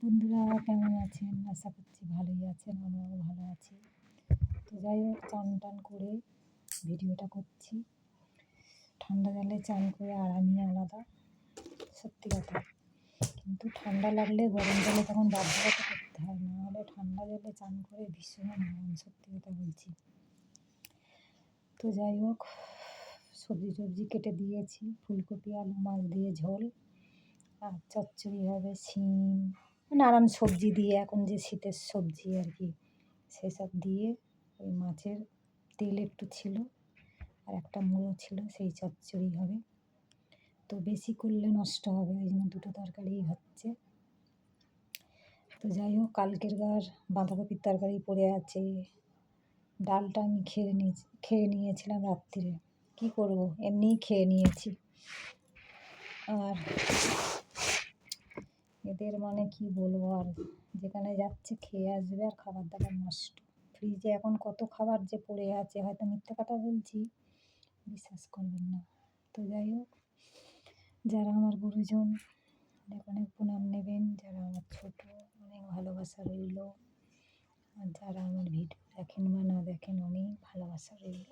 বন্ধুরা কেমন আছেন? আশা করছি ভালোই আছেন, আমরাও ভালো আছি। তো যাই হোক, চান টান করে ভিডিওটা করছি। ঠান্ডা জলে চান করে আরামই আলাদা, সত্যি কথা। কিন্তু ঠান্ডা লাগলে গরম জলে তখন বাধ্যগত করতে হয়, না হলে ঠান্ডা জলে চান করে ভীষণ আরাম, সত্যি কথা বলছি। তো যাই হোক, সবজি কেটে দিয়েছি, ফুলকপি আলু মাছ দিয়ে ঝোল, আর চচ্চড়ি হবে শিম, নানান সবজি দিয়ে, এখন যে শীতের সবজি আর কি, সেসব দিয়ে ওই মাছের তেল একটু ছিল আর একটা মুড়ো ছিল, সেই চচ্চড়ি হবে। তো বেশি করলে নষ্ট হবে, ওই জন্য দুটো তরকারিই হচ্ছে। তো যাই হোক, কালকের বাঁধাকপির তরকারি পড়ে আছে, ডালটা আমি খেয়ে নিয়েছিলাম রাত্রিরে, কি করব, এমনিই খেয়ে নিয়েছি। আর এদের মানে কি বলবো, আর যেখানে যাচ্ছে খেয়ে আসবে আর খাবার দাবার নষ্ট। ফ্রিজে এখন কত খাবার যে পড়ে আছে, হয়তো মিথ্যে কথা বলছি, বিশ্বাস করবেন না। তো যাই হোক, যারা আমার গুরুজন অনেক প্রণাম নেবেন, যারা আমার ছোট অনেক ভালোবাসা রইল, আর যারা আমার ভিডিও দেখেন বা না দেখেন অনেক ভালোবাসা রইল।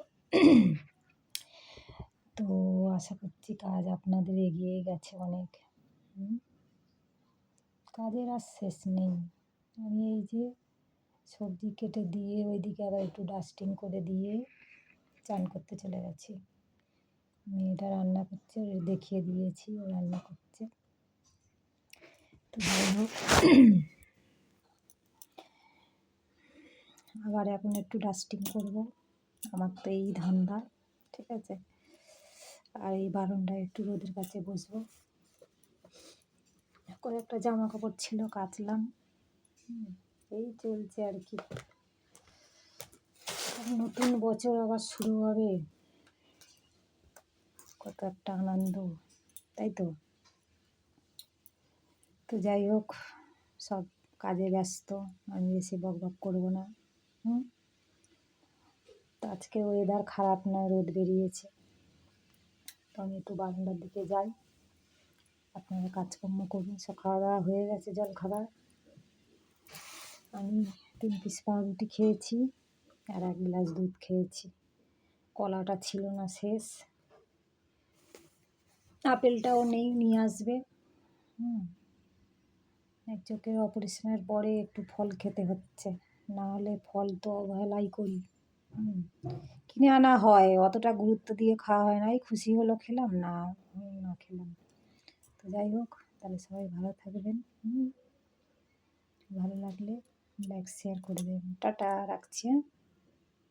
তো আশা করছি কাজ আপনাদের এগিয়ে গেছে অনেক। কাজের আর শেষ নেই। আমি এই যে সবজি কেটে দিয়ে ওইদিকে আবার একটু ডাস্টিং করে দিয়ে চান করতে চলে গেছি। মেয়েটা রান্না করছে, ওর দেখিয়ে দিয়েছি, ও রান্না করছে। তো যাই হোক, আবার এখন একটু ডাস্টিং করব, আমার তো এই ধান্দা, ঠিক আছে। আর এই বারান্দায় একটু রোদের কাছে বসবো, কয়েকটা জামা কাপড় ছিল কাচলাম, এই চলছে আর কি। নতুন বছর আবার শুরু হবে, কত একটা আনন্দ, তাই তো। তো যাই হোক, সব কাজে ব্যস্ত, আমি বেশি বকবক করবো না। তো আজকে ওয়েদার খারাপ নয়, রোদ বেরিয়েছে। তো আমি একটু বারান্দার দিকে যাই, আপনারা কাজকর্ম করুন। সব খাওয়া দাওয়া হয়ে গেছে, জল খাবার। আমি 3 পিস পাউরুটি খেয়েছি আর 1 গ্লাস দুধ খেয়েছি। কলাটা ছিল না, শেষ। আপেলটাও নেই, নিয়ে আসবে। এক চোখের অপারেশনের পরে একটু ফল খেতে হচ্ছে, না হলে ফল তো অবহেলাই করি। কিনে আনা হয়, অতটা গুরুত্ব দিয়ে খাওয়া হয় না, এই খুশি হলো খেলাম, না না খেলাম। তো যাই হোক, তাহলে সবাই ভালো থাকবেন। ভালো লাগলে লাইক শেয়ার করে দেবেন। টাটা, রাখছি।